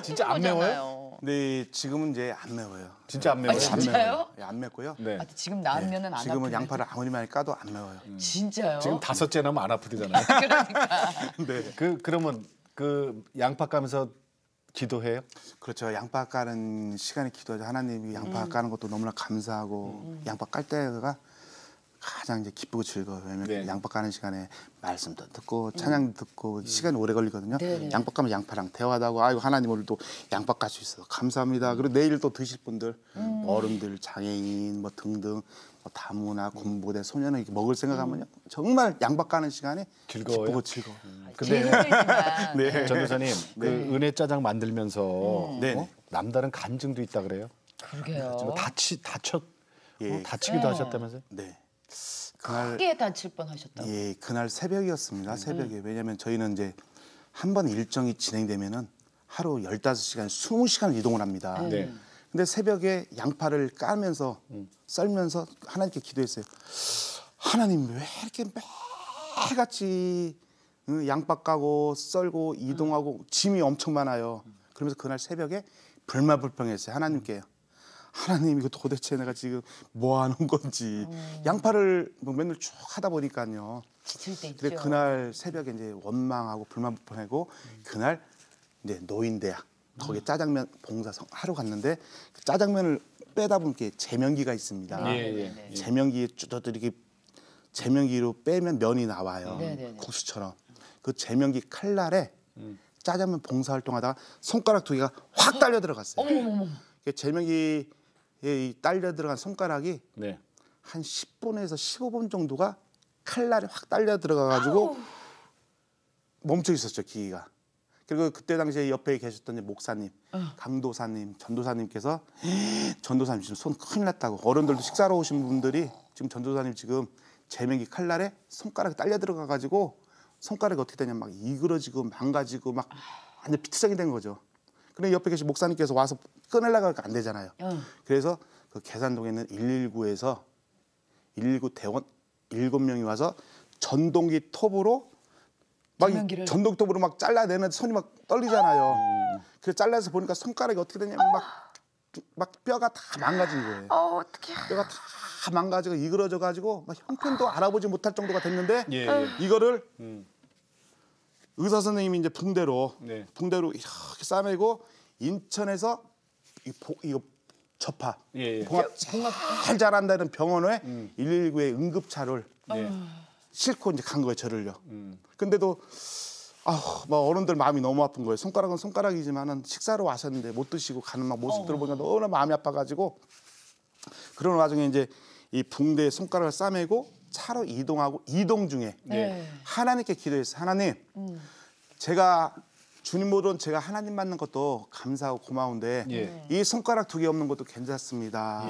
진짜 안 매워요? 거잖아요. 네 지금은 이제 안 매워요. 진짜 안 매워요? 아, 진짜요? 예, 안 맵고요. 네. 아, 지금 나으면은 안 지금은 아프네. 양파를 아무리 많이 까도 안 매워요. 진짜요? 지금 5째 나면 안 아프대잖아요. 그러니까. 네. 그러면 그 양파 까면서 기도해요? 그렇죠. 양파 까는 시간에 기도하죠. 하나님이 양파 까는 것도 너무나 감사하고 양파 깔 때가 가장 이제 기쁘고 즐거워요. 왜냐면 네. 양파 까는 시간에 말씀도 듣고 찬양도 듣고 시간이 오래 걸리거든요. 네네. 양파 까면 양파랑 대화도 하고 아이고 하나님 오늘도 양파 깔 수 있어서 감사합니다. 그리고 내일 또 드실 분들 어른들 장애인 뭐 등등 뭐 다문화 군부대 소년을 이렇게 먹을 생각하면요 정말 양파 까는 시간에 즐거워요? 기쁘고 즐거워. 제일 힘들지만. 네. 전도사님 그 은혜 짜장 만들면서 네네. 남다른 간증도 있다 그래요? 그러게요. 예. 다치기도 네. 하셨다면서요? 네. 그날 크게 다칠 뻔하셨다고. 예, 그날 새벽이었습니다. 새벽에. 왜냐면 저희는 이제 한 번 일정이 진행되면은 하루 15시간, 20시간을 이동을 합니다. 네. 근데 새벽에 양파를 까면서 썰면서 하나님께 기도했어요. 하나님 왜 이렇게 매일같이 양파 까고 썰고 이동하고 짐이 엄청 많아요. 그러면서 그날 새벽에 불만불평했어요. 하나님께요. 하나님 이거 도대체 내가 지금 뭐 하는 건지 양파를 뭐 맨날 쭉 하다 보니까요. 지칠 때 있죠. 근데 그날 새벽에 이제 원망하고 불만불평하고 그날 이제 노인대학 거기 짜장면 봉사 하러 갔는데 그 짜장면을 빼다 보니까 제면기가 있습니다. 예. 제면기에 쭈더들 이렇게 제면기로 빼면 면이 나와요. 네네네. 국수처럼. 그 제명기 칼날에 짜장면 봉사활동하다가 손가락 2개가 확 딸려 들어갔어요. 어머머머. 제명기에 이 딸려 들어간 손가락이 네. 한 10분에서 15분 정도가 칼날에 확 딸려 들어가가지고 멈춰 있었죠, 기기가. 그리고 그때 당시에 옆에 계셨던 목사님, 강도사님, 전도사님께서 전도사님 지금 손 큰일 났다고. 어른들도 식사하러 오신 분들이 지금 전도사님 지금 제명기 칼날에 손가락이 딸려 들어가가지고 손가락이 어떻게 되냐면 막 이그러지고 망가지고 막 완전 피투성이 된 거죠. 근데 옆에 계신 목사님께서 와서 꺼내려고 하니까 안 되잖아요. 그래서 그 계산동에 있는 119에서 119 대원 7명이 와서 전동기 톱으로 막 제명기를. 전동기 톱으로 막 잘라내는데 손이 막 떨리잖아요. 그래서 잘라서 보니까 손가락이 어떻게 되냐면 막 뼈가 다 망가진 거예요. 어떡해. 뼈가 다 망가지고 이그러져 가지고 막 형편도 알아보지 못할 정도가 됐는데 예. 이거를 의사 선생님이 이제 붕대로 네. 이렇게 싸매고 인천에서 이거 접합 예. 봉합 잘 잘한다는 병원에 119의 응급차를 네. 싣고 이제 간 거예요, 저를요. 근데도 막 어른들 마음이 너무 아픈 거예요. 손가락은 손가락이지만은 식사로 왔었는데 못 드시고 가는 막 모습들을 보니까 너무 마음이 아파가지고 그런 와중에 이제 이 붕대에 손가락을 싸매고 차로 이동하고 이동 중에 네. 하나님께 기도했어요. 하나님, 제가 주님 모든 제가 하나님 만난 것도 감사하고 고마운데 예. 이 손가락 2개 없는 것도 괜찮습니다.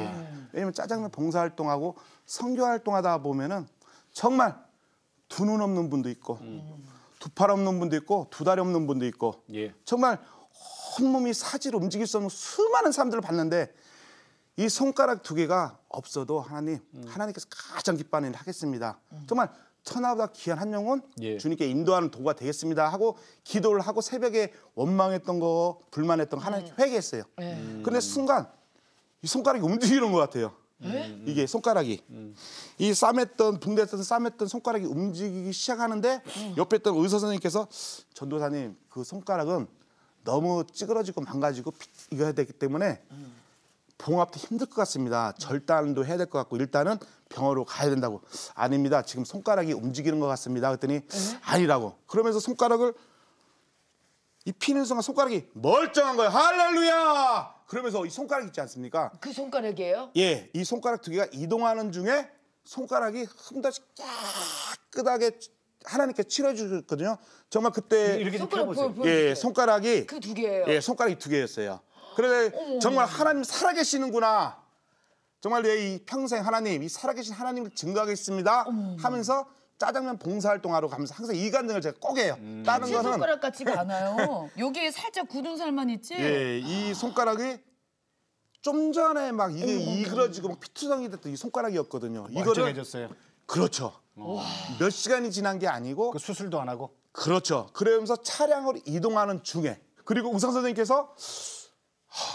왜냐면 짜장면 봉사활동하고 선교활동하다 보면은 정말 두 눈 없는 분도 있고 두 팔 없는 분도 있고 두 다리 없는 분도 있고 예. 정말 온몸이 사지로 움직일 수 없는 수많은 사람들을 봤는데 이 손가락 2개가 없어도 하나님, 하나님께서 가장 기뻐하는 일 하겠습니다. 정말 천하보다 귀한 한 영혼 예. 주님께 인도하는 도구가 되겠습니다 하고 기도를 하고 새벽에 원망했던 거 불만했던 거 하나님께 회개했어요. 그런데 순간 이 손가락이 움직이는 것 같아요. 이게 손가락이 이 싸맸던 붕대에서 싸맸던 손가락이 움직이기 시작하는데 옆에 있던 의사 선생님께서 전도사님 그 손가락은 너무 찌그러지고 망가지고 이거 해야 되기 때문에 봉합도 힘들 것 같습니다. 절단도 해야 될 것 같고 일단은 병원으로 가야 된다고. 아닙니다. 지금 손가락이 움직이는 것 같습니다. 그랬더니 아니라고. 그러면서 손가락을 이 피는 순간 손가락이 멀쩡한 거예요. 할렐루야! 그러면서 이 손가락 있지 않습니까? 그 손가락이에요? 예, 이 손가락 2개가 이동하는 중에 손가락이 흠없이 깨끗하게 하나님께 치러주셨거든요. 정말 그때 이렇게 좀 손가락 펴보세요. 보여줄게요. 예, 손가락이 그 2개예요. 예, 손가락이 2개였어요. 그런데 정말 하나님 살아계시는구나. 정말 내 이 평생 하나님, 이 살아계신 하나님을 증거하겠습니다 하면서 짜장면 봉사활동하러 가면서 항상 이 간증을 제가 꼭 해요. 다른 제 거는 손가락 같지가 않아요. 여기에 살짝 굳은 살만 있지? 예, 이 손가락이 좀 전에 막 이게 이그러지고 막 피투성이 됐던 이 손가락이었거든요. 이거를 멀쩡해졌어요. 그렇죠. 몇 시간이 지난 게 아니고 그 수술도 안 하고. 그렇죠. 그러면서 차량으로 이동하는 중에 그리고 의사 선생님께서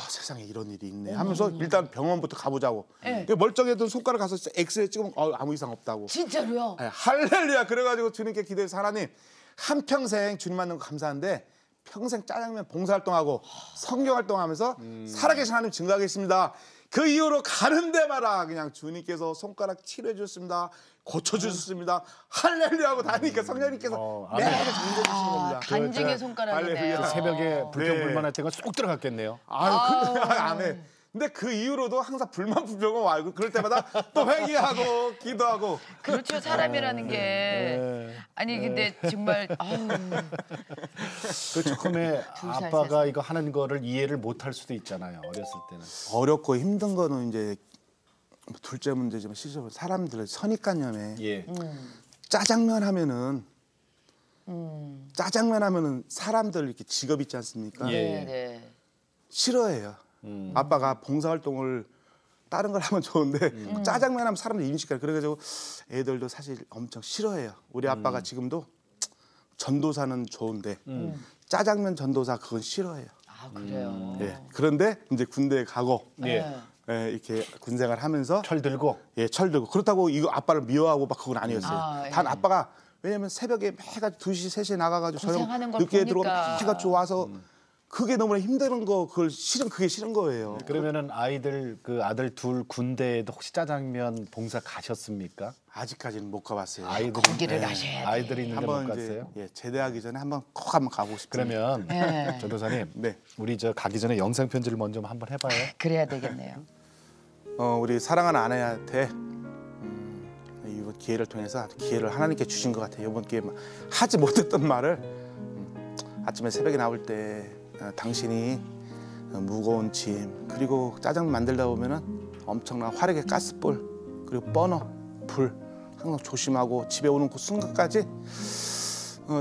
세상에 이런 일이 있네 하면서 일단 병원부터 가보자고. 네. 멀쩡했던 손가락 가서 엑스레이 찍으면 아무 이상 없다고. 진짜로요? 네, 할렐루야. 그래가지고 주님께 기도해서 하나님 한평생 주님 만난 거 감사한데 평생 짜장면 봉사활동하고 성경활동하면서 살아계신 하나님 증거하겠습니다. 그 이후로 가는 데마다 그냥 주님께서 손가락 치료해 주셨습니다. 고쳐주셨습니다. 할렐루야 하고 다니니까 성령님께서 매일 증거해 주시는 겁니다. 간증의 손가락이네요. 할렐루야. 새벽에 불평불만할 네. 때가 쏙 들어갔겠네요. 안 해. 근데 그 이후로도 항상 불만 불평은 와고 그럴 때마다 또 회개하고 기도하고. 그렇죠. 사람이라는 게. 아니 근데 정말 아우. 그 처음에 살 아빠가 세상. 이거 하는 거를 이해를 못할 수도 있잖아요. 어렸을 때는. 어렵고 힘든 거는 이제 둘째 문제지만 시절 사람들의 선입관념에 예. 짜장면 하면은 짜장면 하면은 사람들 이렇게 직업 있지 않습니까? 예. 네. 싫어해요. 아빠가 봉사활동을 다른 걸 하면 좋은데 짜장면 하면 사람들 인식해요. 그래가지고 애들도 사실 엄청 싫어해요. 우리 아빠가 지금도 전도사는 좋은데 짜장면 전도사 그건 싫어해요. 아 그래요. 예. 그런데 이제 군대에 가고 예. 예, 이렇게 군생활 하면서 철 들고. 예, 철 들고 그렇다고 이거 아빠를 미워하고 막 그건 아니었어요. 아, 단 예. 아빠가 왜냐면 새벽에 해가 2시, 3시에 나가가지고 저녁 고생하는 걸 늦게 보니까. 들어오면 해가 와서 그게 너무나 힘든 거 그게 싫은 거예요. 그러면은 아들 둘 군대에도 혹시 짜장면 봉사 가셨습니까? 아직까지는 못 가봤어요. 거기를 가셔야 돼. 아이들이 있는데 못 한번 이제 갔어요? 제대하기 전에 꼭 한번 가보고 싶습니다. 그러면 네. 전도사님, 네. 우리 가기 전에 영상 편지를 먼저 한번 해봐요. 그래야 되겠네요. 우리 사랑하는 아내한테 이번 기회를 통해서 기회를 하나님께 주신 것 같아요. 이번 기회에 하지 못했던 말을 아침에 새벽에 나올 때 당신이 무거운 짐 그리고 짜장면 만들다 보면은 엄청난 화력의 가스불 그리고 버너 불 항상 조심하고 집에 오는 그 순간까지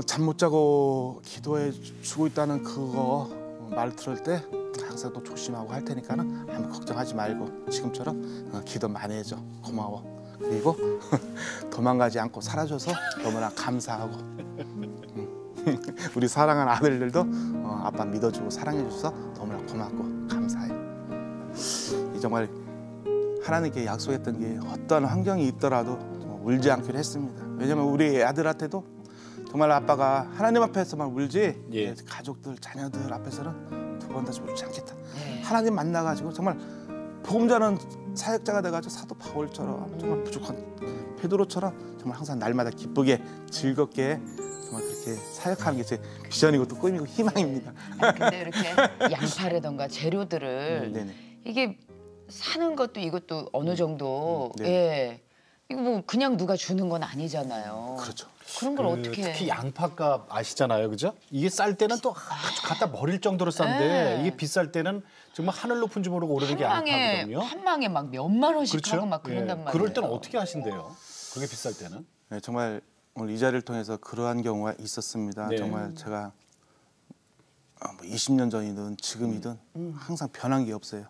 잠 못 자고 기도해 주고 있다는 그거 말 들을 때 항상 또 조심하고 할 테니까는 아무 걱정하지 말고 지금처럼 기도 많이 해줘 고마워 그리고 도망가지 않고 살아줘서 너무나 감사하고 우리 사랑하는 아들들도 아빠 믿어주고 사랑해줘서 너무나 고맙고 감사해. 정말 하나님께 약속했던 게 어떤 환경이 있더라도 정말 울지 않기로 했습니다. 왜냐하면 우리 아들한테도 정말 아빠가 하나님 앞에서만 울지 예. 가족들 자녀들 앞에서는 두 번 다시 울지 않겠다. 네. 하나님 만나가지고 정말 복음 전하는 사역자가 돼가지고 사도 바울처럼 정말 부족한 베드로처럼 정말 항상 날마다 기쁘게 즐겁게 정말 그렇게 사역하는 게 제 비전이고 또 꿈이고 희망입니다. 아니, 근데 이렇게 양파라던가 재료들을 네네. 이게 사는 것도 이것도 어느 정도 네. 예 이거 뭐 그냥 누가 주는 건 아니잖아요. 그렇죠. 그런 걸 어떻게 특히 양파값 아시잖아요, 그죠? 이게 쌀 때는 또 아주 갖다 버릴 정도로 싼데 네. 이게 비쌀 때는 정말 하늘 높은 지 모르고 오르는 게 한 양파거든요. 한 망에 막 몇만 원씩 그렇죠? 하고 막 그런단 예. 말이에요. 그럴 때는 어떻게 하신대요? 그게 비쌀 때는? 네, 정말 오늘 이 자리를 통해서 그러한 경우가 있었습니다. 네. 정말 제가 20년 전이든 지금이든 항상 변한 게 없어요.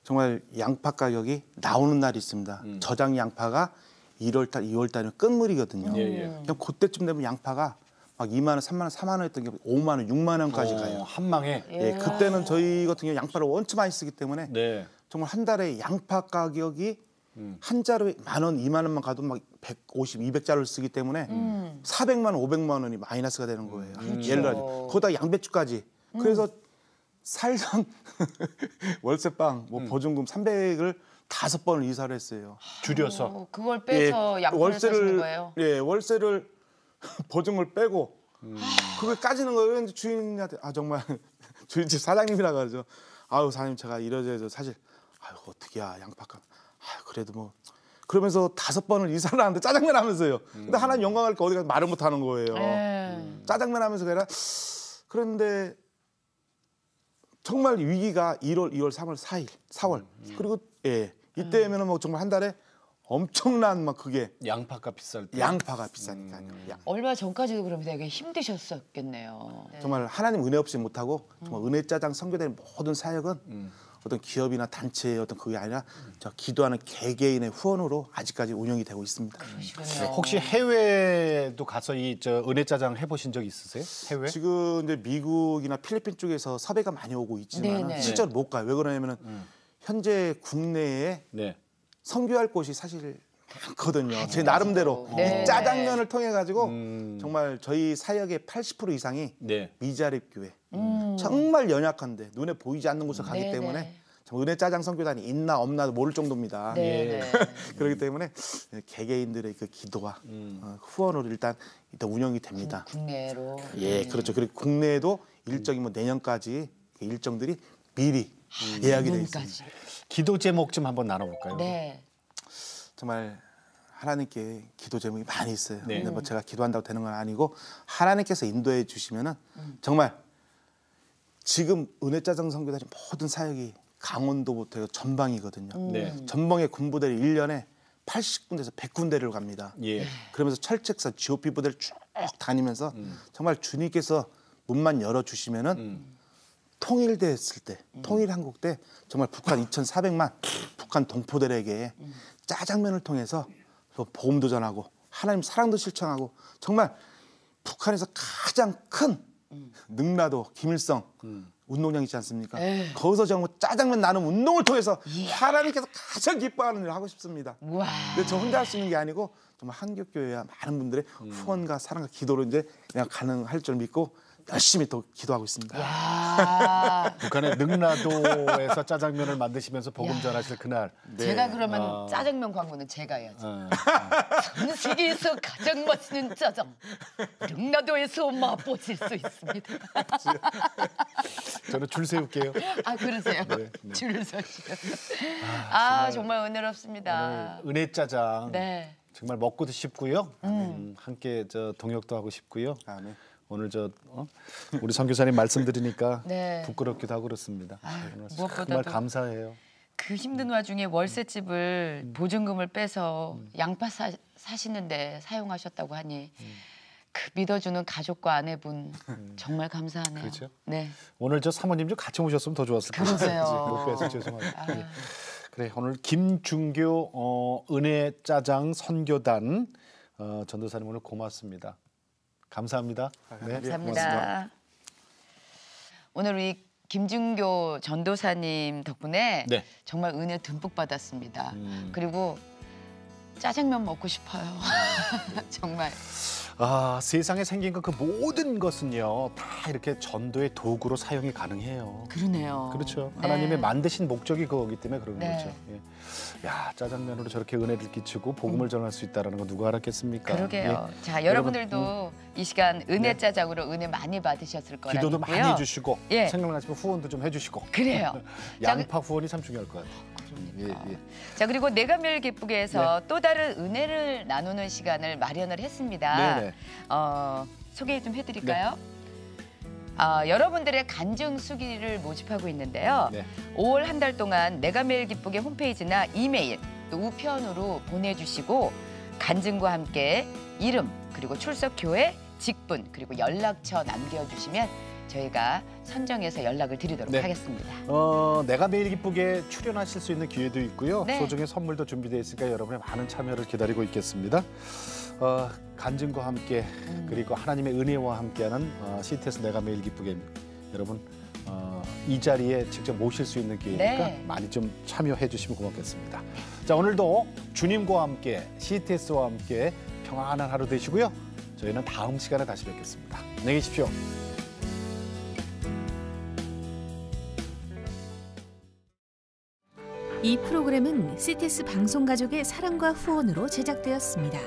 정말 양파 가격이 나오는 날이 있습니다. 저장 양파가 1월달, 2월달이면 끝물이거든요. 예, 예. 그냥 그때쯤 되면 양파가 막 2만 원, 3만 원, 4만 원 했던 게 5만 원, 6만 원까지 가요. 한 망에. 예, 그때는 저희 같은 경우 양파를 원체 많이 쓰기 때문에 네. 정말 한 달에 양파 가격이 한 자루에 10,000원, 2만 원만 가도 막 150, 200자루를 쓰기 때문에 400만 원, 500만 원이 마이너스가 되는 거예요. 예를 들어 거기다 양배추까지. 그래서 살던 월세방 뭐 보증금 300을 5번을 이사를 했어요. 줄여서. 그걸 빼서 양파를 사시는 거예요? 예, 월세를 보증을 빼고 그걸 까지는 거예요. 근데 주인한테 정말 주인집 사장님이라 그러죠. 아유 사장님 제가 이러저러 사실 아유 어떻게야 양파가 그래도 뭐 그러면서 5번을 이사를 하는데 짜장면 하면서요. 근데 하나님 영광할 거 어디 가서 말을 못 하는 거예요. 짜장면 하면서 그래. 그런데 정말 위기가 1월, 2월, 3월, 4일, 4월 그리고 예 이때면은 뭐 정말 한 달에 엄청난 막 그게 양파가 비쌀 때. 양파가 비싸니까 얼마 전까지도 그럼 되게 힘드셨었겠네요. 정말 하나님 은혜 없이 못하고 정말 은혜 짜장 선교되는 모든 사역은 어떤 기업이나 단체의 어떤 그게 아니라 저 기도하는 개개인의 후원으로 아직까지 운영이 되고 있습니다. 그러시군요. 혹시 해외도 가서 은혜짜장 해보신 적 있으세요? 해외? 지금 이제 미국이나 필리핀 쪽에서 섭외가 많이 오고 있지만 네네. 실제로 못 가요. 왜 그러냐면은 현재 국내에 네. 선교할 곳이 사실 많거든요. 제 나름대로 네. 이 짜장면을 통해 가지고 정말 저희 사역의 80% 이상이 네. 미자립 교회 정말 연약한데 눈에 보이지 않는 곳을 가기 네네. 때문에 정말 은혜 짜장 선교단이 있나 없나도 모를 정도입니다. 네. 그렇기 때문에 개개인들의 그 기도와 후원으로 일단 운영이 됩니다. 국내로. 예, 그렇죠. 그리고 국내에도 일정이 뭐 내년까지 일정들이 미리 예약이 되어 있습니다. 내년까지. 기도 제목 좀 한번 나눠볼까요? 네. 정말 하나님께 기도 제목이 많이 있어요. 네. 근데 뭐 제가 기도한다고 되는 건 아니고 하나님께서 인도해 주시면은 정말 지금 은혜짜장 선교단의 모든 사역이 강원도부터 해서 전방이거든요. 네. 전방의 군부대를 1년에 80군데에서 100군데를 갑니다. 예. 그러면서 철책사 GOP 부대를 쭉 다니면서 정말 주님께서 문만 열어주시면은 통일됐을 때, 통일한국 때 정말 북한 2,400만 북한 동포들에게 짜장면을 통해서 복음도 전하고 하나님 사랑도 실천하고 정말 북한에서 가장 큰 능라도 김일성 운동장 있지 않습니까? 거기서 정말 짜장면 나눔 운동을 통해서 하나님께서 가장 기뻐하는 일을 하고 싶습니다. 와. 근데 저 혼자 할 수 있는 게 아니고 정말 한국교회와 많은 분들의 후원과 사랑과 기도로 이제 그냥 가능할 줄 믿고 열심히 또 기도하고 있습니다. 야, 북한의 능라도에서 짜장면을 만드시면서 복음 전하실 그날. 제가 그러면 짜장면 광고는 제가 해야지. 어, 전 세계에서 가장 맛있는 짜장 능라도에서 맛보실 수 있습니다. 저는 줄 세울게요. 아 그러세요? 네. 줄을 서시요. 아 정말 은혜롭습니다. 오늘 은혜 짜장 네. 정말 먹고도 싶고요. 함께 저 동역도 하고 싶고요. 아멘. 오늘 우리 선교사님 말씀드리니까 네. 부끄럽기도 하고 그렇습니다. 무엇보다도 정말 감사해요. 그 힘든 와중에 월세집을 보증금을 빼서 양파 사시는데 사용하셨다고 하니 그 믿어주는 가족과 아내분 정말 감사하네요. 그렇죠. 네. 오늘 저 사모님 좀 같이 오셨으면 더 좋았을 것 같아요. 그러세요. 못 빼서 죄송합니다. 예. 그래 오늘 김중교 은혜 짜장 선교단 전도사님 오늘 고맙습니다. 감사합니다. 네, 감사합니다. 고맙습니다. 오늘 우리 김중교 전도사님 덕분에 네. 정말 은혜 듬뿍 받았습니다. 그리고 짜장면 먹고 싶어요. 정말. 아 세상에 생긴 그 모든 것은요 다 이렇게 전도의 도구로 사용이 가능해요. 그러네요. 그렇죠. 네. 하나님의 만드신 목적이 그거기 때문에 그런 네. 거죠. 예. 야 짜장면으로 저렇게 은혜를 끼치고 복음을 전할 수 있다는 거 누가 알았겠습니까? 그러게요. 예. 자 여러분들도 이 시간 은혜 네. 짜장으로 은혜 많이 받으셨을 거라고요. 기도도 많이 해주시고 예. 생각나시면 후원도 좀 해주시고. 그래요. 양파 후원이 참 중요할 것 같아요. 그러니까. 예, 예. 자 그리고 내가 매일 기쁘게에서 또 다른 은혜를 나누는 시간을 마련을 했습니다. 네네. 소개 좀 해드릴까요? 여러분들의 간증 수기를 모집하고 있는데요. 네. 5월 한 달 동안 내가 매일 기쁘게 홈페이지나 이메일 또 우편으로 보내주시고 간증과 함께 이름 그리고 출석 교회 직분 그리고 연락처 남겨주시면 저희가 선정해서 연락을 드리도록 네. 하겠습니다. 내가 매일 기쁘게 출연하실 수 있는 기회도 있고요. 네. 소정의 선물도 준비되어 있으니까 여러분의 많은 참여를 기다리고 있겠습니다. 간증과 함께 그리고 하나님의 은혜와 함께하는 CTS 내가 매일 기쁘게 여러분 이 자리에 직접 모실 수 있는 기회니까 네. 많이 좀 참여해 주시면 고맙겠습니다. 자 오늘도 주님과 함께 CTS와 함께 평안한 하루 되시고요. 저희는 다음 시간에 다시 뵙겠습니다. 안녕히 계십시오. 이 프로그램은 CTS 방송가족의 사랑과 후원으로 제작되었습니다.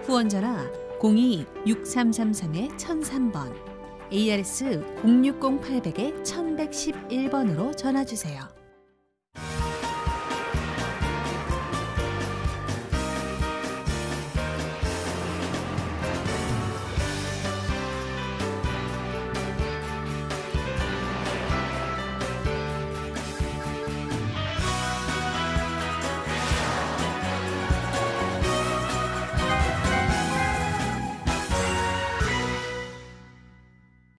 후원 전화 02-6333-1003번, ARS 060-800-1111번으로 전화 주세요.